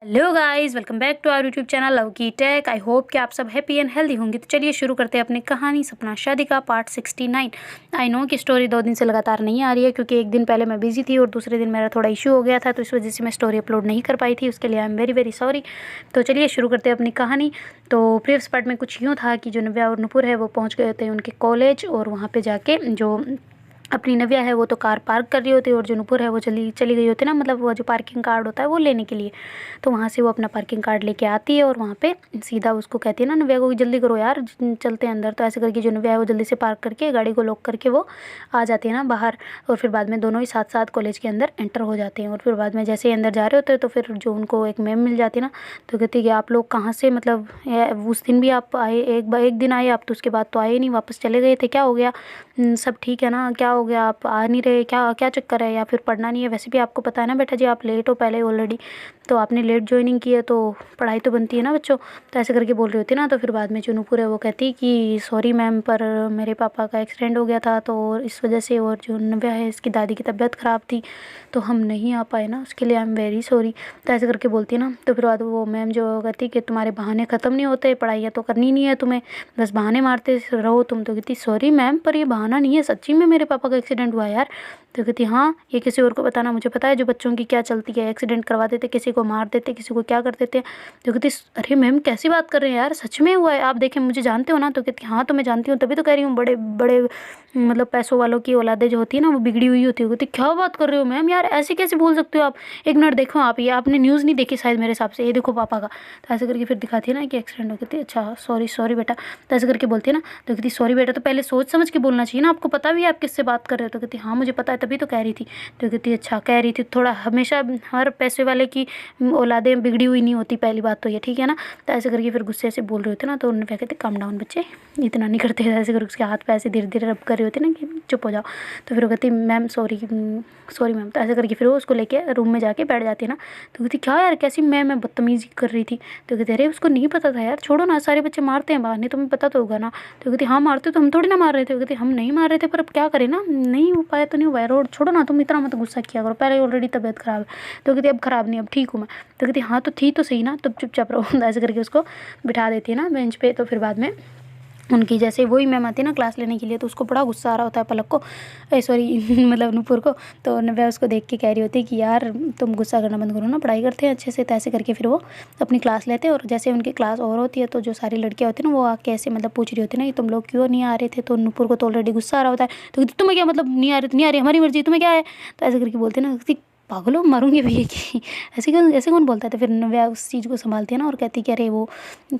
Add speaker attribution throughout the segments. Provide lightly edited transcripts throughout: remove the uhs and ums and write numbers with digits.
Speaker 1: Hello guys, welcome back to our YouTube channel love की tech. I hope कि आप सब हैप्पी एंड हेल्दी होंगे। तो चलिए शुरू करते हैं अपनी कहानी सपना शादी का पार्ट 69। आई नो कि स्टोरी 2 दिन से लगातार नहीं आ रही है क्योंकि एक दिन पहले मैं बिजी थी और दूसरे दिन मेरा थोड़ा इशू हो गया था, तो इस वजह से मैं स्टोरी अपलोड नहीं कर पाई थी। उसके लिए I am very very sorry. तो चलिए शुरू करते हैं अपनी कहानी। तो प्रीवियस पार्ट में कुछ यूँ था कि जो नव्या और नुपुर है वो पहुँच गए थे उनके कॉलेज, और वहाँ पर जाके जो अपनी नव्या है वो तो कार पार्क कर रही होती है और जो नुपुर है वो चली गई होती है ना, मतलब वो जो पार्किंग कार्ड होता है वो लेने के लिए। तो वहाँ से वो अपना पार्किंग कार्ड लेके आती है और वहाँ पे सीधा उसको कहती है ना नव्या को कि जल्दी करो यार, चलते हैं अंदर। तो ऐसे करके जो नव्या है वो जल्दी से पार्क करके गाड़ी को लॉक करके वो आ जाती है ना बाहर। और फिर बाद में दोनों ही साथ साथ कॉलेज के अंदर एंटर हो जाते हैं। और फिर बाद में जैसे ही अंदर जा रहे होते हैं तो फिर जो उनको एक मैम मिल जाती है ना, तो कहती है कि आप लोग कहाँ से, मतलब उस दिन भी आप आए, एक दिन आए आप, तो उसके बाद तो आए नहीं, वापस चले गए थे, क्या हो गया? सब ठीक है ना? क्या हो गया, आप आ नहीं रहे, क्या क्या चक्कर है? या फिर पढ़ना नहीं है? वैसे भी आपको पता है ना बेटा जी, आप लेट हो पहले ऑलरेडी, तो आपने लेट ज्वाइनिंग की है, तो पढ़ाई तो बनती है ना बच्चों। तो ऐसे करके बोल रही होती है ना। तो फिर बाद में जो नूपुर है वो कहती कि सॉरी मैम, पर मेरे पापा का एक्सीडेंट हो गया था तो इस वजह से, और जो नव्या है इसकी दादी की तबीयत ख़राब थी तो हम नहीं आ पाए ना, उसके लिए आई एम वेरी सॉरी। तो ऐसे करके बोलती है ना। तो फिर बाद वो मैम जो कहती कि तुम्हारे बहाने ख़त्म नहीं होते, पढ़ाइयाँ तो करनी नहीं है तुम्हें, बस बहाने मारते रहो तुम। तो कहती सॉरी मैम, पर ये बहाना नहीं है, सच्ची में मेरे पापा का एक्सीडेंट हुआ यार। तो कहती हाँ, ये किसी और को बताना, मुझे पता है जो बच्चों की क्या चलती है, एक्सीडेंट करवा देते, किसी को मार देते, किसी को क्या कर देते। तो कहती अरे मैम कैसी बात कर रहे हैं यार, सच में हुआ है, आप देखें मुझे जानते हो ना? तो कहती हाँ तो मैं जानती हूँ, तभी तो कह रही हूँ, बड़े बड़े मतलब पैसों वालों की औलादें जो होती है ना वो बिगड़ी हुई होती है। कहती क्या बात कर रहे हो मैम, यार ऐसे कैसे बोल सकते हो आप? एक मिनट देखो आप, ये आपने न्यूज़ नहीं देखी शायद मेरे हिसाब से, ये देखो पापा का। तो ऐसे करके फिर दिखाती है ना कि एक्सीडेंट हो। कहती अच्छा सॉरी सॉरी बेटा। तो ऐसे करके बोलती है ना। तो कहती सॉरी बेटा, तो पहले सोच समझ के बोलना चाहिए ना, आपको पता भी है आप किससे बात कर रहे हो? तो कहती हाँ मुझे पता है, तभी तो कह रही थी। तो कहती अच्छा कह रही थी, थोड़ा हमेशा हर पैसे वाले की औलादें बिगड़ी हुई नहीं होती, पहली बात तो ये, ठीक है ना? तो ऐसे करके फिर गुस्से से बोल रहे होते ना, तो उन्होंने क्या कहते काम डाउन बच्चे, इतना नहीं करते। ऐसे करके उसके हाथ पे ऐसे धीरे धीरे रब कर रहे होते ना कि चुप हो जाओ। तो फिर वो कहती मैम सॉरी, सॉरी मैम। तो ऐसे करके फिर वो उसको लेके रूम में जाके बैठ जाती है ना। तो कहती क्या यार, कैसी मैं बदतमीजी कर रही थी? तो कहते अरे उसको नहीं पता था यार, छोड़ो ना, सारे बच्चे मारते हैं बाहर, नहीं तुम्हें पता तो होगा ना? तो कहती हाँ मारते तो हम थोड़ी ना मार रहे थे। कहती हम नहीं मार रहे थे, पर अब क्या करें ना, नहीं हो पाया तो नहीं हुआ, रोड छोड़ो ना, तुम इतना मत गुस्सा किया करो, पहले ऑलरेडी तबीयत खराब है। तो कहती अब खराब नहीं, अब ठीक हूँ मैं। तो कहती हाँ तो थी तो सही ना, तब चुपचाप रहो। ऐसे करके उसको बिठा देती है ना बेंच पे। तो फिर बाद में उनकी जैसे वही मैम आती है ना क्लास लेने के लिए, तो उसको बड़ा गुस्सा आ रहा होता है पलक को, सॉरी मतलब नूपुर को। तो नव्या उसको देख के कह रही होती है कि यार तुम गुस्सा करना बंद करो ना, पढ़ाई करते हैं अच्छे से। तो ऐसे करके फिर वो अपनी क्लास लेते हैं, और जैसे उनकी क्लास और होती है तो जो सारी लड़कियाँ होती है ना वो आके ऐसे मतलब पूछ रही होती है ना कि तुम लोग क्यों नहीं आ रहे थे? तो नूपुर को तो ऑलरेडी गुस्सा आ रहा होता है। तो कहती तुम्हें क्या मतलब, नहीं आ रहे तो नहीं आ रही, हमारी मर्जी, तुम्हें क्या है? तो ऐसे करके बोलते हैं ना, पागल हो, मारूंगी भैया की। ऐसे कौन बोलता है? तो फिर नव्या उस चीज़ को संभालती है ना और कहती कि अरे वो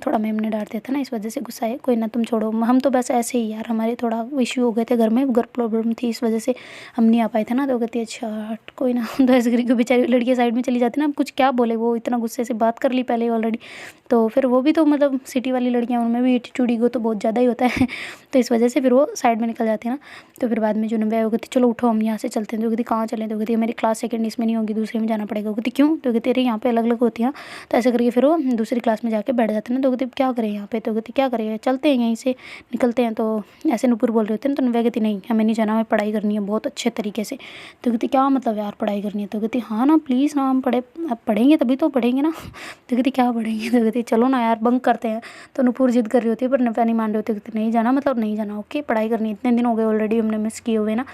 Speaker 1: थोड़ा मैम ने डांट दिया था ना, इस वजह से गुस्सा है, कोई ना तुम छोड़ो, हम तो बस ऐसे ही यार, हमारे थोड़ा इशू हो गए थे घर में, घर प्रॉब्लम थी, इस वजह से हम नहीं आ पाए थे ना। तो कहती अच्छा कोई ना। तो ऐसे करके बेचारी लड़कियाँ साइड में चली जाती ना, अब कुछ क्या बोले, वो इतना गुस्से से बात कर ली पहले ऑलरेडी। तो फिर वो भी तो मतलब सिटी वाली लड़कियाँ, उनमें भी एटीट्यूड ईगो तो बहुत ज़्यादा ही होता है। तो इस वजह से फिर वो साइड में निकल जाती है ना। तो फिर बाद में जो नव्या वो कहती चलो उठो हम यहाँ से चलते हैं। तो कहती कहाँ चलें? तो कहती मेरी क्लास सेकंड इसमें नहीं होगी, दूसरे में जाना पड़ेगा। कहती क्यों? तो कहती अरे यहाँ पे अलग अलग होती हैं। तो ऐसे करके फिर वो दूसरी क्लास में जाके बैठ जाते हैं ना। तो कहती क्या करें यहाँ पे? तो कहती क्या करें, चलते हैं यहीं से निकलते हैं। तो ऐसे नूपुर बोल रहे होते हैं। तो नव्या कहती नहीं हमें नहीं जाना, हमें पढ़ाई करनी है बहुत अच्छे तरीके से। तो कहती क्या मतलब यार पढ़ाई करनी है? तो कहती हाँ ना प्लीज़ ना, हम अब पढ़ेंगे तभी तो पढ़ेंगे ना। तो कहती क्या पढ़ेंगे? तो कहती चलो ना यार बंक करते हैं। तो नूपुर जिद कर रही होती है पर नव्या नहीं मान रही होती। कहती नहीं जाना मतलब नहीं जाना, ओके पढ़ाई करनी, इतने दिन हो गए ऑलरेडी हमने मिस किए हुए ना।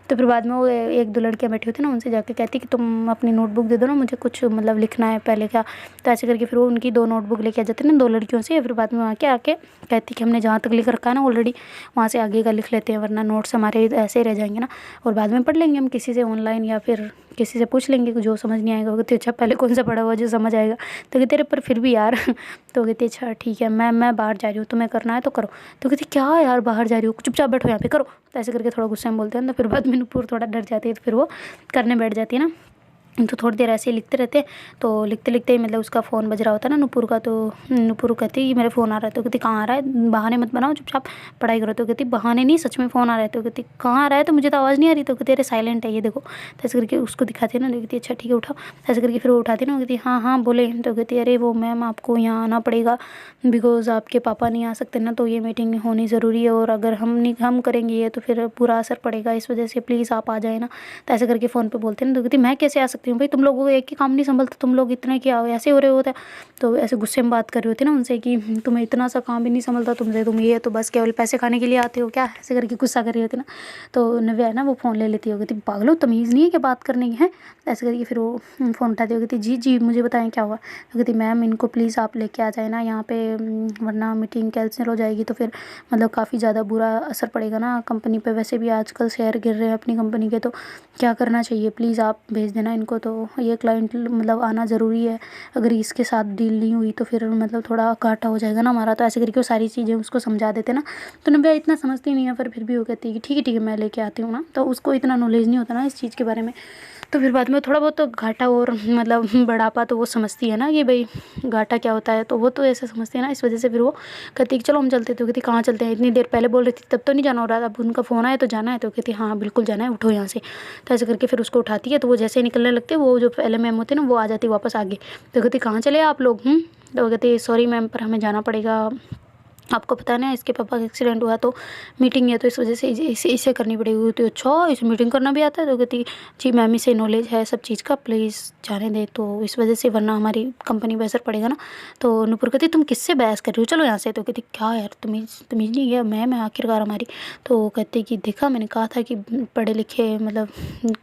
Speaker 1: तो फिर बाद में वो एक दो लड़कियाँ बैठी होती है ना, उनसे जाके कहती कि तुम अपनी नोटबुक दे दो ना, मुझे कुछ मतलब लिखना है पहले क्या। तो ऐसे करके फिर वो उनकी 2 नोटबुक लेके आ जाते हैं ना 2 लड़कियों से। फिर बाद में वहाँ के आके कहती कि हमने जहाँ तक लिख रखा है ना ऑलरेडी वहाँ से आगे का लिख लेते हैं, वरना नोट्स हमारे ऐसे ही रह जाएंगे ना, और बाद में पढ़ लेंगे हम किसी से ऑनलाइन, या फिर किसी से पूछ लेंगे जो समझ नहीं आएगा। कहती अच्छा पहले कौन सा पढ़ा हुआ जो समझ आएगा? तो कहते अरे पर फिर भी यार। तो कहती अच्छा ठीक है, मैं बाहर जा रही हूँ, तुम्हें करना है तो करो। तो कहती क्या यार बाहर जा रही हो, चुपचाप बैठो यहाँ पे करो। तो ऐसे करके थोड़ा गुस्से में बोलते हैं। तो फिर बाद में नूपुर थोड़ा डर जाती है, तो फिर वो करने बैठ जाती है ना। तो थोड़ी देर ऐसे ही लिखते रहते हैं। तो लिखते लिखते ही मतलब उसका फ़ोन बज रहा होता है ना नूपुर का। तो नूपुर कहती है कि मेरा फ़ोन आ रहा है। तो कहती कहाँ आ रहा है, बहाने मत बनाओ, चुपचाप पढ़ाई करो। तो कहती बहाने नहीं, सच में फ़ोन आ रहा है। तो कहती कहाँ आ रहा है, तो मुझे तो आवाज़ नहीं आ रही। तो कहती अरे साइलेंट है ये देखो। तो ऐसे करके उसको दिखाती है ना। कहती अच्छा ठीक है उठाओ। ऐसे करके फिर वो उठाती है ना। कहती हाँ हाँ बोले। तो कहती अरे वो मैम आपको यहाँ आना पड़ेगा, बिकॉज़ आपके पापा नहीं आ सकते ना, तो ये मीटिंग होनी ज़रूरी है, और अगर हम करेंगे ये तो फिर पूरा असर पड़ेगा, इस वजह से प्लीज़ आप आ जाए ना। तो ऐसे करके फ़ोन पे बोलते हैं ना। तो कहती मैं कैसे आ सकती सकती हूँ भाई, तुम लोगों को एक ही काम नहीं संभलता, तुम लोग इतने क्या हो, ऐसे हो रहे होते। तो ऐसे गुस्से में बात कर रही होती ना उनसे कि तुम्हें इतना सा काम भी नहीं संभलता तुमसे, तुम ये तो बस केवल पैसे खाने के लिए आते हो क्या, ऐसे करके गुस्सा कर रही होती ना। तो नव्या है ना वो फ़ोन ले लेती होगी, थी पागलो तमीज़ नहीं है कि बात करनी है, ऐसे करके फिर वो फ़ोन उठाती होगी थी। जी जी मुझे बताएं क्या हुआ। कहती मैम इनको प्लीज़ आप लेके आ जाए ना यहाँ पे, वरना मीटिंग कैंसिल हो जाएगी तो फिर मतलब काफ़ी ज़्यादा बुरा असर पड़ेगा ना कंपनी पे, वैसे भी आजकल शेयर गिर रहे हैं अपनी कंपनी के, तो क्या करना चाहिए, प्लीज़ आप भेज देना इनको। तो ये क्लाइंट मतलब आना ज़रूरी है, अगर इसके साथ डील नहीं हुई तो फिर मतलब थोड़ा घाटा हो जाएगा ना हमारा। तो ऐसे करके वो सारी चीज़ें उसको समझा देते ना। तो नव्या इतना समझती नहीं है, पर फिर भी वो कहती है कि ठीक है मैं लेके आती हूँ ना। तो उसको इतना नॉलेज नहीं होता ना इस चीज़ के बारे में। तो फिर बाद में थोड़ा बहुत तो घाटा और मतलब बढ़ापा तो वो समझती है ना कि भाई घाटा क्या होता है, तो वो तो ऐसे समझती है ना, इस वजह से फिर वो कहती है कि चलो हम चलते। तो कहती कहाँ चलते हैं, इतनी देर पहले बोल रही थी तब तो नहीं जाना हो रहा था, अब उनका फ़ोन आया तो जाना है। तो कहती हाँ बिल्कुल जाना है, उठो यहाँ से। तो ऐसे करके फिर उसको उठाती है, तो वो जैसे ही निकलने लगते वो जो पहले मैम होते ना वो आ जाती वापस आगे। तो कहती कहाँ चले आप लोग। तो कहती सॉरी मैम पर हमें जाना पड़ेगा, आपको पता है ना इसके पापा का एक्सीडेंट हुआ तो मीटिंग है, तो इस वजह से इसे करनी पड़ेगी। तो अच्छा इसे मीटिंग करना भी आता है। तो कहती जी मैम इसे नॉलेज है सब चीज़ का, प्लीज़ जाने दें, तो इस वजह से वरना हमारी कंपनी पर असर पड़ेगा ना। तो नूपुर कहती तुम किससे बहस कर रही हो, चलो यहाँ से। तो कहती क्या यार तमीज़ नहीं है मैम है आखिरकार हमारी। तो कहती कि देखा मैंने कहा था कि पढ़े लिखे मतलब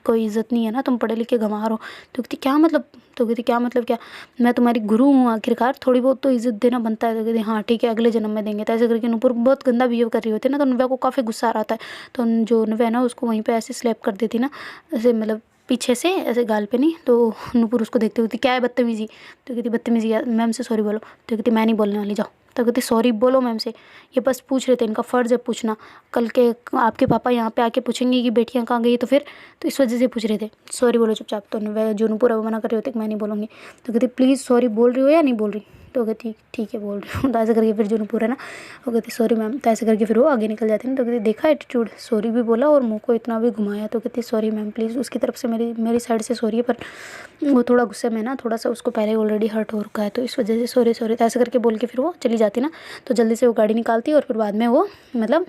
Speaker 1: कोई इज़्ज़त नहीं है ना, तुम पढ़े लिखे गंवार हो। तो कहती क्या मतलब। तो कहती क्या मतलब क्या, मैं तुम्हारी गुरु हूँ आखिरकार, थोड़ी बहुत तो इज़्ज़त देना बनता है। तो कहती हाँ ठीक है अगले जन्म में देंगे। तो ऐसे करके नूपुर बहुत गंदा बिहेव कर रही होती है ना, तो नव्या को काफ़ी गुस्सा आ रहा था। तो जो नव्या है ना उसको वहीं पे ऐसे स्लैप कर देती ना, ऐसे मतलब पीछे से ऐसे गाल पे नहीं। तो नूपुर उसको देखते हुए क्या है बदतमीज़ी। तो कहती बदतमीज़ी मैम से सॉरी बोलो। तो कहती मैं नहीं बोलने वाली जाओ। तो कहती सॉरी बोलो मैम से, ये बस पूछ रहे थे, इनका फ़र्ज़ है पूछना, कल के आपके पापा यहाँ पे आके पूछेंगे कि बेटियाँ कहाँ गई, तो फिर तो इस वजह से पूछ रहे थे, सॉरी बोलो चुपचाप। तो नव्या जो नूपुर है वो मना कर रही होती कि मैं नहीं बोलूँगी। तो कहती प्लीज़ सॉरी बोल रही हो या नहीं बोल रही। तो कहती ठीक है बोल रही हूँ। तो ऐसे करके फिर जो नूपुर है ना वो कहती सॉरी मैम। तो ऐसे करके फिर वो आगे निकल जाती है ना। तो कहती देखा एटीट्यूड, सॉरी भी बोला और मुंह को इतना भी घुमाया। तो कहती सॉरी मैम प्लीज़, उसकी तरफ से मेरी साइड से सॉरी है, पर वो थोड़ा गुस्से में ना, थोड़ा सा उसको पहले ऑलरेडी हर्ट हो रखा है, तो इस वजह से सॉरी सॉरी। तो ऐसे करके बोल के फिर वो चली जाती ना। तो जल्दी से वो गाड़ी निकालती है और फिर बाद में वो मतलब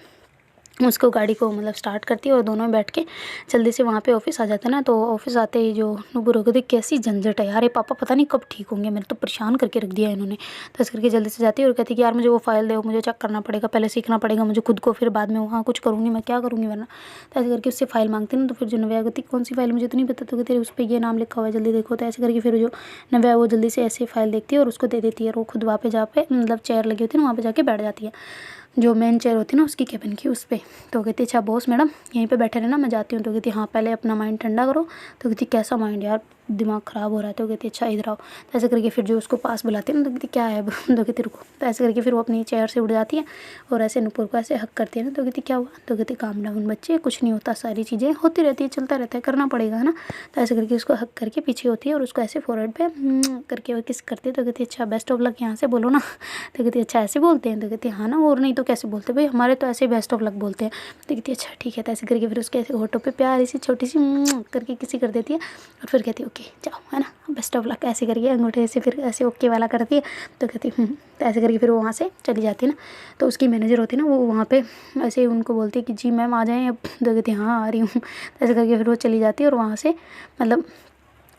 Speaker 1: उसको गाड़ी को मतलब स्टार्ट करती है और दोनों बैठ के जल्दी से वहाँ पे ऑफिस आ जाता है ना। तो ऑफिस आते ही जो नूपुर हो गई कैसी झंझट है यार, ये पापा पता नहीं कब ठीक होंगे, मैंने तो परेशान करके रख दिया इन्होंने। तो ऐसे करके जल्दी से जाती है और कहती है कि यार मुझे वो फाइल दो, मुझे चेक करना पड़ेगा, पहले सीखना पड़ेगा मुझे खुद को, फिर बाद में वहाँ कुछ करूँगी, मैं क्या करूँगी वरना। तो ऐसे करके उससे फाइल मांगती ना। तो फिर जो नव्या कहती कौन सी फाइल, मुझे तो नहीं पता। तो कहती उस पर ये नाम लिखा हुआ है जल्दी देखो। तो ऐसे करके फिर जो नव्या वो जल्दी से ऐसे फाइल देखती है और उसको दे देती है, और वो खुद वहाँ पे जा पे मतलब चेयर लगी होती है ना वहाँ पे जाके बैठ जाती है, जो मेन चेयर होती है ना उसकी केबिन की उस पर। तो कहती अच्छा बॉस मैडम यहीं पे बैठे रहना, मैं जाती हूँ। तो कहती हाँ पहले अपना माइंड ठंडा करो। तो कहती कैसा माइंड यार, दिमाग ख़राब हो रहा है। तो कहती अच्छा इधर आओ। तो ऐसे करके फिर जो उसको पास बुलाती है ना, तो कहती क्या है। तो कहती रुको। तो ऐसे करके फिर वो अपनी चेयर से उठ जाती है और ऐसे नूपुर को ऐसे हक करती है ना। तो कहती क्या हुआ। तो कहती काम डाउन बच्चे, कुछ नहीं होता, सारी चीज़ें होती रहती है, चलता रहता है, करना पड़ेगा है ना। तो ऐसे करके उसको हक करके पीछे होती है और उसको ऐसे फोरहेड पे करके वो किस करती है। तो कहती अच्छा बेस्ट ऑफ लक यहाँ से बोलो ना। तो कहती अच्छा ऐसे बोलते हैं। तो कहती हाँ ना, और नहीं तो कैसे बोलते भाई, हमारे तो ऐसे बेस्ट ऑफ लक बोलते हैं। तो कहती अच्छा ठीक है। तो ऐसे करके फिर उसके ऐसे होठों पे प्यारी सी छोटी सी करके किसी कर देती है और फिर कहती ओके जाओ है ना, बेस्ट ऑफ लक, ऐसे करके अंगूठे से फिर ऐसे ओके वाला करती है। तो कहती तो ऐसे करके फिर वो वहाँ से चली जाती है ना। तो उसकी मैनेजर होती है ना वो वहाँ पे ऐसे उनको बोलती है कि जी मैम आ जाएँ अब। तो कहती हाँ आ रही हूँ। तो ऐसे करके फिर वो चली जाती है और वहाँ से मतलब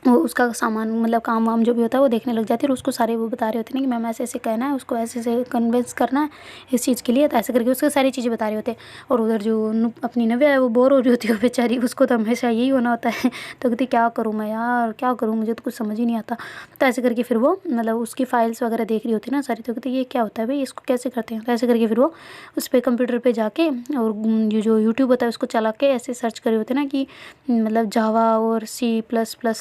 Speaker 1: वो उसका सामान मतलब काम वाम जो भी होता है वो देखने लग जाती है और उसको सारे वो बता रहे होते हैं ना कि मैम ऐसे ऐसे कहना है, उसको ऐसे ऐसे कन्विंस करना है इस चीज़ के लिए। तो ऐसे करके उसको सारी चीज़ें बता रहे होते हैं। और उधर जो अपनी नव्या है वो बोर हो रही होती है बेचारी, उसको तो हमेशा यही होना होता है। तो कहती क्या करूँ मैं यार, क्या करूँ, मुझे तो कुछ समझ ही नहीं आता। तो ऐसे करके फिर वो मतलब उसकी फाइल्स वगैरह देख रही होती है ना सारी। तो कहती ये क्या होता है भाई, इसको कैसे करते हैं। तो ऐसे करके फिर वो उस पर कंप्यूटर पर जाके और ये जो यूट्यूब होता है उसको चला के ऐसे सर्च कर रहे होते हैं ना कि मतलब जावा और C++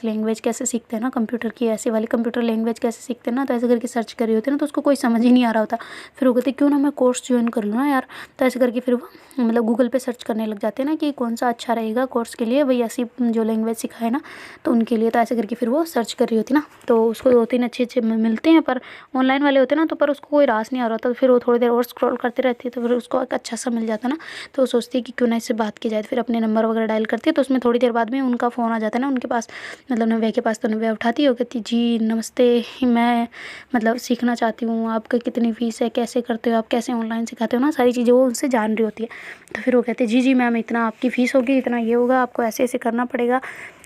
Speaker 1: लैंग्वेज कैसे सीखते हैं ना, कंप्यूटर की ऐसी वाली कंप्यूटर लैंग्वेज कैसे सीखते हैं ना। तो ऐसे करके सर्च कर रही होती है ना, तो उसको कोई समझ ही नहीं आ रहा होता। फिर वो कहती क्यों ना मैं कोर्स ज्वाइन कर लूँ ना यार। तो ऐसे करके फिर वो मतलब गूगल पे सर्च करने लग जाते हैं ना कि कौन सा अच्छा रहेगा कोर्स के लिए, वही ऐसी जो लैंग्वेज सिखाए ना तो उनके लिए। तो ऐसे करके फिर वो सर्च कर रही होती ना। तो उसको 2-3 अच्छे अच्छे मिलते हैं, पर ऑनलाइन वाले होते हैं ना, तो पर उसको कोई रास नहीं आ रहा था। तो फिर वो थोड़ी देर और स्क्रॉल करती रहती है, तो फिर उसको एक अच्छा सा मिल जाता ना। तो वो सोचती है कि क्यों ना इससे बात की जाए। फिर अपने नंबर वगैरह डायल करती है, तो उसमें थोड़ी देर बाद में उनका फ़ोन आ जाता है ना उनके पास, मतलब नव्या के पास। तो नव्या उठाती हो, कहती जी नमस्ते, मैं मतलब सीखना चाहती हूँ, आपका कितनी फ़ीस है, कैसे करते हो आप, कैसे ऑनलाइन सिखाते हो ना, सारी चीज़ें वो उनसे जान रही होती है। तो फिर वो कहते जी जी मैम इतना आपकी फ़ीस होगी, इतना ये होगा, आपको ऐसे ऐसे करना पड़ेगा,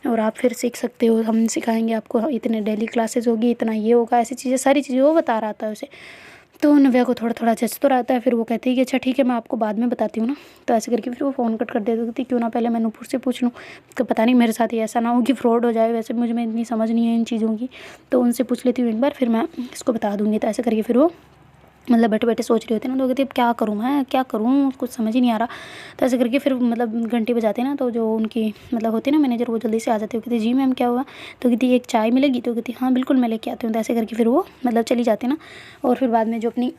Speaker 1: और आप फिर सीख सकते हो, हम सिखाएंगे आपको, इतने डेली क्लासेस होगी, इतना ये होगा, ऐसी चीज़ें सारी चीज़ें वो बता रहा था उसे। तो नव्या को थोड़ा थोड़ा जच तो रहता है। फिर वो कहती है कि अच्छा ठीक है, मैं आपको बाद में बताती हूँ ना। तो ऐसे करके फिर वो फ़ोन कट कर देती थी, क्यों ना पहले मैं नूपुर से पूछ लूँ, तो पता नहीं मेरे साथ ही ऐसा ना हो कि फ्रॉड हो जाए। वैसे मुझे में इतनी समझ नहीं है इन चीज़ों की, तो उनसे पूछ लेती हूँ एक बार, फिर मैं इसको बता दूँगी। तो ऐसे करके फिर वो मतलब बैठे बैठे सोच रही होती है ना, तो कहती अब क्या करूँ, मैं क्या करूँ, कुछ समझ ही नहीं आ रहा। तो ऐसे करके फिर मतलब घंटी बजाते ना, तो जो उनकी मतलब होती है ना मैनेजर, वो जल्दी से आ जाती है। कहती जी मैम क्या हुआ, तो कहती एक चाय मिलेगी, तो कहती हाँ बिल्कुल मैं लेके आती हूँ। तो ऐसे करके फिर वो मतलब चली जाती ना। और फिर बाद में जो अपनी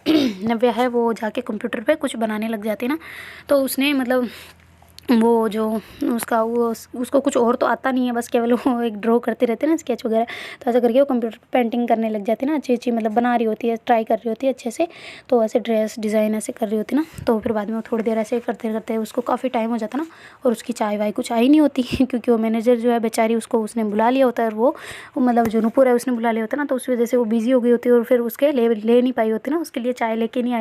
Speaker 1: नव्या है वो जाके कंप्यूटर पे कुछ बनाने लग जाती ना। तो उसने मतलब वो जो उसका वो उसको कुछ और तो आता नहीं है, बस केवल वो एक ड्रॉ करते रहते हैं ना, स्केच वगैरह। तो ऐसा करके वो कंप्यूटर पे पेंटिंग करने लग जाती है ना, अच्छी अच्छी मतलब बना रही होती है, ट्राई कर रही होती है अच्छे से। तो ऐसे ड्रेस डिज़ाइन ऐसे कर रही होती ना। तो फिर बाद में वो थोड़ी देर ऐसे करते करते उसको काफ़ी टाइम हो जाता ना, और उसकी चाय वाय कुछ आई नहीं होती क्योंकि वो मैनेजर जो है बेचारी, उसको उसने बुला लिया होता है, और वो मतलब जो नूपुर है उसने बुला लिया होता है ना, तो उस वजह से वो बिज़ी हो गई होती है, और फिर उसके ले नहीं पाई होती ना, उसके लिए चाय लेके नहीं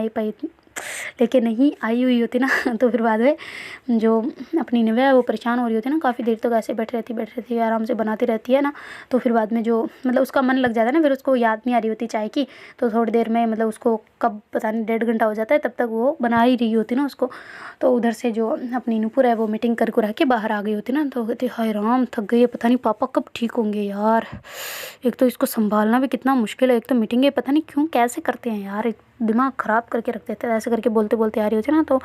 Speaker 1: आई हुई होती ना। तो फिर बाद में जो अपनी नव्या है वो परेशान हो रही होती है ना, काफ़ी देर तक ऐसे बैठ रहती है, आराम से बनाती रहती है ना। तो फिर बाद में जो मतलब उसका मन लग जाता है ना, फिर उसको याद नहीं आ रही होती चाय की। तो थोड़ी देर में मतलब उसको कब पता नहीं 1.5 घंटा हो जाता है, तब तक वो बना ही रही होती ना उसको। तो उधर से जो अपनी नूपुर है वो मीटिंग कर रह के बाहर आ गई होती ना। तो कहती हाय राम, थक गई है, पता नहीं पापा कब ठीक होंगे यार। एक तो इसको संभालना भी कितना मुश्किल है, एक तो मीटिंगें पता नहीं क्यों कैसे करते हैं यार, दिमाग ख़राब करके रख देते हैं। ऐसे करके बोलते बोलते आ रही होती ना। तो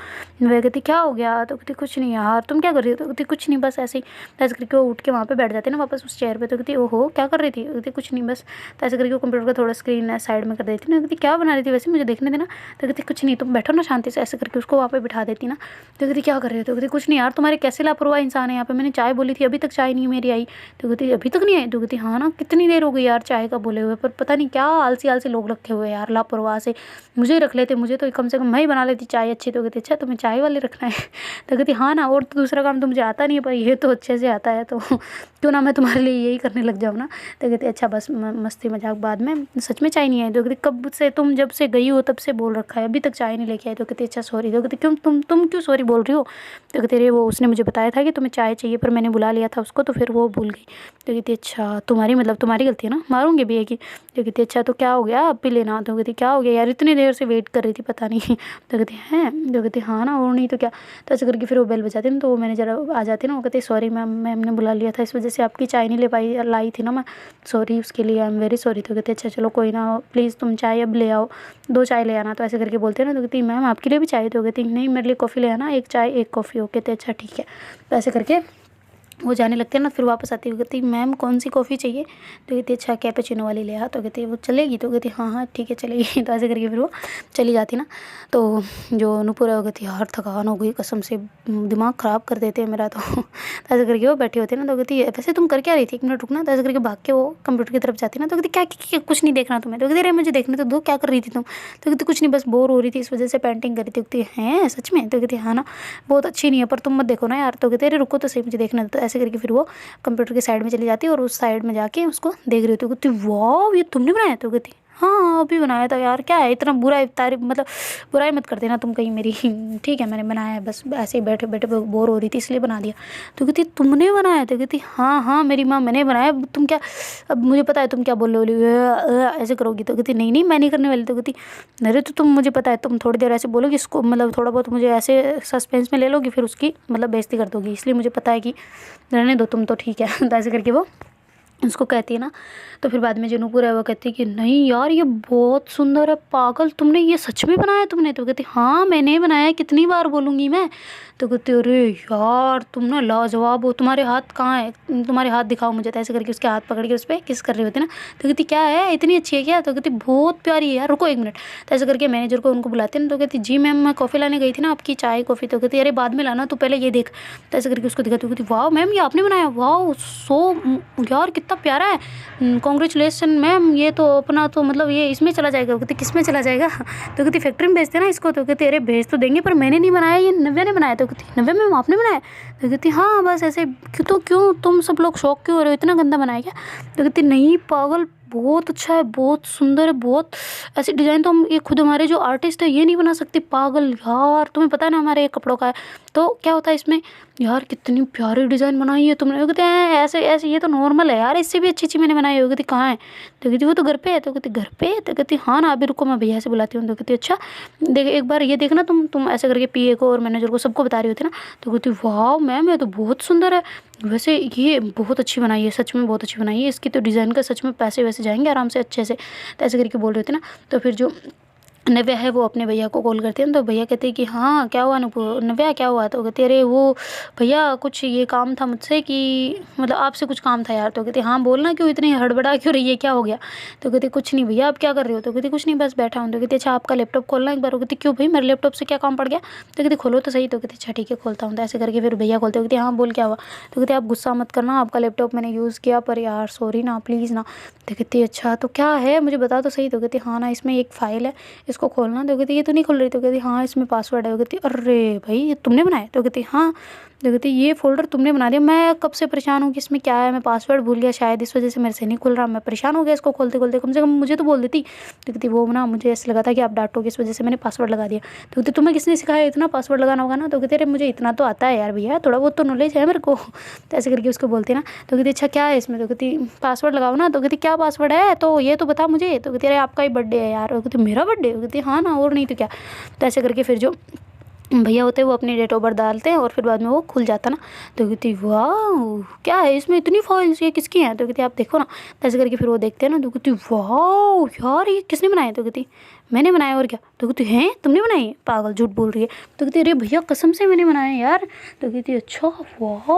Speaker 1: वह कहती क्या हो गया, तो कहती कुछ नहीं यार, तुम क्या कर रही हो, तो कहती कुछ नहीं बस ऐसे ही। तो ऐसे करके वो उठ के वहाँ पे बैठ जाते ना वापस उस चेयर पे। तो कहती ओहो क्या कर रही थी, कहती कुछ नहीं बस। तो ऐसे करके वो कंप्यूटर का थोड़ा स्क्रीन साइड में कर देती ना। कहती क्या बना रही थी वैसे, मुझे देखने देना। तो कहती कुछ नहीं, तुम बैठो ना शांति से। ऐसे करके उसको वहाँ पे बिठा देती ना। तो कहती क्या कर रही हो, तो कहती कुछ नहीं यार, तुम्हारे कैसे लापरवाह इंसान है यहाँ पे, मैंने चाय बोली थी, अभी तक चाय नहीं मेरी आई। तो कहती अभी तक नहीं आई, तो कहती हाँ ना, कितनी देर हो गई यार चाय का बोले हुए, पर पता नहीं क्या आलसी आलसी लोग रखे हुए यार लापरवाह से। मुझे रख लेते, मुझे तो कम से कम मैं ही बना लेती चाय अच्छी। तो कहती अच्छा तुम्हें चाय वाले रखना है। तो कहती हाँ ना, और तो दूसरा काम तो मुझे आता नहीं है, पर ये तो अच्छे से आता है, तो क्यों ना मैं तुम्हारे लिए यही करने लग जाऊँ ना। तो कहती अच्छा बस मस्ती मजाक बाद में, सच में चाय नहीं आई। तो कहती कब से, तुम जब से गई हो तब से बोल रखा है, अभी तक चाय नहीं लेके आई। तो कहती अच्छा सॉरी। तो कहती क्यों तुम क्यों सॉरी बोल रही हो। तो कहती अरे वो उसने मुझे बताया था कि तुम्हें चाय चाहिए, पर मैंने बुला लिया था उसको, तो फिर वो भूल गई। तो कहती अच्छा तुम्हारी मतलब तुम्हारी गलती है ना, मारूंगी भी है कि। तो कहती अच्छा तो क्या हो गया, अब भी लेना। तो कहती क्या हो गया यार, इतनी देर से वेट कर रही थी पता नहीं। तो कहती हैं, तो कहती हाँ ना, और नहीं तो क्या। तो ऐसे करके फिर वो बेल बजाती ना, तो वो मैनेजर आ जाती ना। वो कहती सॉरी मैम ने बुला लिया था, इस वजह से आपकी चाय नहीं ले पाई, लाई थी ना मैं, सॉरी उसके लिए, आई एम वेरी सॉरी। तो कहते अच्छा चलो कोई ना, प्लीज़ तुम चाय अब ले आओ, 2 चाय ले आना। तो ऐसे करके बोलते हैं ना। तो कहती मैम आपके लिए भी चाय, तो कहती नहीं मेरे लिए कॉफ़ी ले आना, 1 चाय 1 कॉफ़ी। ओके तो अच्छा ठीक है। तो ऐसे करके वो जाने लगते हैं ना। फिर वापस आती है, कहती मैम कौन सी कॉफ़ी चाहिए। तो कहती अच्छा कैपेचिनो वाली ले आ। तो कहती वो चलेगी, तो कहती हाँ हाँ ठीक है चलेगी। तो ऐसे करके फिर वो चली जाती ना। तो जो नूपुर है वो कहती यार थकान हो गई कसम से, दिमाग ख़राब कर देते हैं मेरा तो। ऐसे करके वो बैठे होते हैं ना। तो कहती वैसे तुम कर क्या रही थी, 1 मिनट रुकना। तो ऐसे करके भाग के वो कंप्यूटर की तरफ जाती ना। तो कहती क्या कुछ नहीं देखना तुम्हें। तो कहती अरे मुझे देखने तो दो, क्या कर रही थी तुम। तो कहती कुछ नहीं बस बोर हो रही थी, इस वजह से पेंटिंग कर रही थी। कहती हैं सच में। तो कहती हाँ ना, बहुत अच्छी नहीं है, पर तुम मत देखो ना यार। तो कहते अरे रुको तो सही, मुझे देखना। तो ऐसे करके फिर वो कंप्यूटर की साइड में चली जाती है, और उस साइड में जाके उसको देख रही होती है। कहती वाह ये तुमने बनाया। तो कहती हाँ अभी बनाया था यार, क्या है इतना बुरा तारीफ, मतलब बुराई मत कर देना तुम कहीं मेरी। ठीक है मैंने बनाया है, बस ऐसे ही बैठे बैठे बोर हो रही थी इसलिए बना दिया। तो कहती तुमने बनाया। तो कहती हाँ हाँ मेरी माँ मैंने बनाया, तुम क्या, अब मुझे पता है तुम क्या बोलने वाली हो, ऐसे करोगी। तो कहती नहीं नहीं मैं नहीं करने वाली। तो कहती अरे तो तुम, मुझे पता है तुम थोड़ी देर ऐसे बोलोगी इसको, मतलब थोड़ा बहुत मुझे ऐसे सस्पेंस में ले लोगी, फिर उसकी मतलब बेइज्जती कर दोगी, इसलिए मुझे पता है कि रहने दो तुम तो ठीक है। तो ऐसे करके वो उसको कहती है ना। तो फिर बाद में जो नूपुर है वो कहती है कि नहीं यार ये बहुत सुंदर है, पागल तुमने ये सच में बनाया तुमने। तो कहती हाँ मैंने बनाया, कितनी बार बोलूँगी मैं। तो कहती अरे यार तुम ना लाजवाब हो, तुम्हारे हाथ कहाँ है, तुम्हारे हाथ दिखाओ मुझे। तो ऐसे करके उसके हाथ पकड़ के उस पर किस कर रही होती ना। तो कहती क्या है इतनी अच्छी है क्या। तो कहती बहुत प्यारी है यार, रुको 1 मिनट। तो ऐसे करके मैनेजर को उनको बुलाते हैं ना। तो कहती जी मैम मैं कॉफ़ी लाने गई थी ना आपकी, चाय कॉफ़ी। तो कहती अरे बाद में लाना, तो पहले ये देख। तो ऐसे करके उसको दिखाती, कहती वाह मैम ये आपने बनाया, वाह सो यार कितना प्यारा है, कॉन्ग्रेचुलेसन मैम, ये तो अपना तो मतलब ये इसमें चला जाएगा। कहती किस में चला जाएगा। तो कहती फैक्ट्री में भेजते ना इसको। तो कहती अरे भेज तो देंगे, पर मैंने नहीं बनाया, ये नव्या ने बनाया। तो कहती नव्या मैम आपने बनाया। तो कहती हाँ बस ऐसे। क्यों तुम सब लोग शौक क्यों हो रहे हो, इतना गंदा बनाया क्या। तो कहती नहीं पागल बहुत अच्छा है, बहुत सुंदर है, बहुत ऐसे डिज़ाइन तो हम ये खुद हमारे जो आर्टिस्ट है ये नहीं बना सकते, पागल यार तुम्हें पता है ना हमारे ये कपड़ों का है। तो क्या होता है इसमें यार कितनी प्यारी डिज़ाइन बनाई है तुमने। वो कहते हैं ऐसे ऐसे ये तो नॉर्मल है यार, इससे भी अच्छी अच्छी मैंने बनाई है। वो कहती कहाँ है? तो कहती वो तो घर पे है। तो कहती घर पे है? तो कहती हाँ ना, अभी रुको मैं भैया से बुलाती हूँ। तो कहती अच्छा देख एक बार ये देखना, तुम ऐसे करके पीए को और मैनेजर को सबको बता रही होती ना। तो कहती वाह मैम ये तो बहुत सुंदर है, वैसे ये बहुत अच्छी बनाई है, सच में बहुत अच्छी बनाई है, इसकी तो डिज़ाइन का सच में पैसे वैसे जाएंगे आराम से अच्छे से। तो ऐसे करके बोल रहे थे ना। तो फिर जो नव्या है वो अपने भैया को कॉल करती है ना। तो भैया कहते हैं कि हाँ क्या हुआ नव्या क्या हुआ? तो कहती अरे वो भैया कुछ ये काम था मुझसे कि मतलब आपसे कुछ काम था यार। तो कहती हाँ बोलना, क्यों इतनी हड़बड़ा क्यों रही है, क्या हो गया? तो कहती कुछ नहीं भैया, आप क्या कर रहे हो? तो कहती कुछ नहीं बस बैठा हूँ। तो कहती अच्छा आपका लैपटॉप खोलना एक बार। वो कहती क्यों भाई, मेरे लैपटॉप से क्या काम पड़ गया? तो कहती खोलो तो सही। तो कहती अच्छा ठीक है खोलता हूँ। तो ऐसे करके फिर भैया खोलते। कहती हाँ बोल क्या हुआ? तो कहती आप गुस्सा मत करना, आपका लैपटॉप मैंने यूज़ किया पर यार सॉरी ना प्लीज़ ना। तो कहती अच्छा तो क्या है मुझे बता तो सही। तो कहती हाँ ना इसमें एक फ़ाइल है, इसको खोलना। तो कहती ये तो नहीं खुल रही। तो कहती हाँ इसमें पासवर्ड है। वो कहती अरे भाई ये तुमने बनाया? तो कहती हाँ। तो कहती ये फ़ोल्डर तुमने बना दिया, मैं कब से परेशान हूँ कि इसमें क्या है, मैं पासवर्ड भूल गया शायद, इस वजह से मेरे से नहीं खुल रहा, मैं परेशान हो गया इसको खोलते खोलते, कम से कम मुझे तो बोल देती। तो कहती वो ना मुझे ऐसा लगा था कि आप डांटोगे इस वजह से मैंने पासवर्ड लगा दिया। तो कहती तुम्हें किसने सिखाया इतना पासवर्ड लगाना होगा ना? तो कहती अरे मुझे इतना तो आता है यार भैया, थोड़ा बहुत तो नॉलेज है मेरे को। तो ऐसे करके उसको बोलते ना। तो कहती अच्छा क्या है इसमें? तो कहती पासवर्ड लगाओ ना। तो कहती क्या पासवर्ड है तो ये तो बता मुझे। तो कहती अरे आपका ही बर्थडे है यार। वो कहती मेरा बर्थडे? वो कहती हाँ ना और नहीं तो क्या। तो ऐसे करके फिर जो भैया होते हैं वो अपनी डेट ऑफ बर्थ डालते हैं और फिर बाद में वो खुल जाता ना। तो कहती वाह क्या है इसमें इतनी फाइल्स, ये किसकी हैं? तो कहती आप देखो ना। तो ऐसे करके फिर वो देखते हैं ना। तो कहती वाह यार ये किसने बनाया? तो कहती मैंने बनाया और क्या। तो कहती हैं तुमने बनाई? पागल झूठ बोल रही है। तो कहती अरे भैया कसम से मैंने बनाया यार। तो कहती अच्छा वाह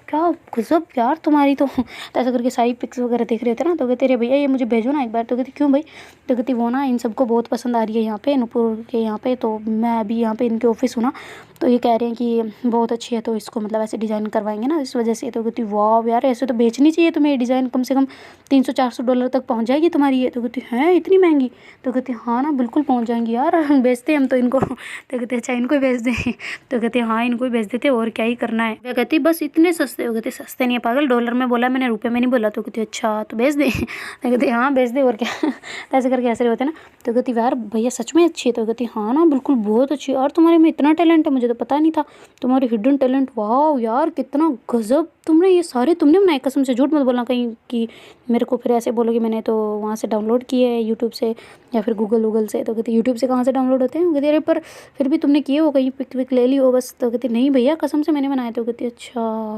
Speaker 1: क्या गजब यार तुम्हारी तो। ऐसा करके सारी पिक्स वगैरह देख रहे थे ना। तो कहते अरे भैया ये मुझे भेजो ना एक बार। तो कहती क्यों भाई? तो कहती वो ना इन सबको बहुत पसंद आ रही है यहाँ पे नूपुर के यहाँ पे, तो मैं अभी यहाँ पे इनके ऑफिस हूँ ना, तो ये कह रहे हैं कि बहुत अच्छी है तो इसको मतलब ऐसे डिज़ाइन करवाएंगे ना इस वजह से। तो कहती वाह यार ऐसे तो बेचनी चाहिए तुम्हें ये डिज़ाइन, कम से कम $300-400 तक पहुँच जाएगी तुम्हारी ये। तो कहती है इतनी महंगी? तो कहती हाँ ना बिल्कुल पहुँच जाएंगी यार, बेचते हम तो इनको। तो कहते अच्छा इनको ही बेच दें? तो कहते हाँ इनको ही बेच देते और क्या ही करना है। मैं कहती बस इतने सस्ते? हो कहते सस्ते नहीं है पागल, डॉलर में बोला मैंने, रुपये में नहीं बोला। तो कहती अच्छा तो बेच दे? तो कहती हाँ बेच दे और क्या। तो ऐसे करके ऐसे होते ना। तो कहती यार भैया सच में अच्छी है? तो कहती हाँ ना बिल्कुल बहुत अच्छी है, और तुम्हारे में इतना टैलेंट है मुझे तो पता नहीं था, तुम्हारी हिडन टैलेंट, वाह यार कितना गजब, तुमने ये सारे तुमने बनाए? कसम से झूठ मत बोलना कहीं कि मेरे को फिर ऐसे बोलोगे मैंने तो वहाँ से डाउनलोड किए है यूट्यूब से या फिर गूगल से। तो कहती यूट्यूब से कहाँ से डाउनलोड होते हैं? कहती अरे पर फिर भी तुमने किए हो कहीं पिक विक ले ली हो बस। तो कहती नहीं भैया कसम से मैंने बनाया। तो कहती अच्छा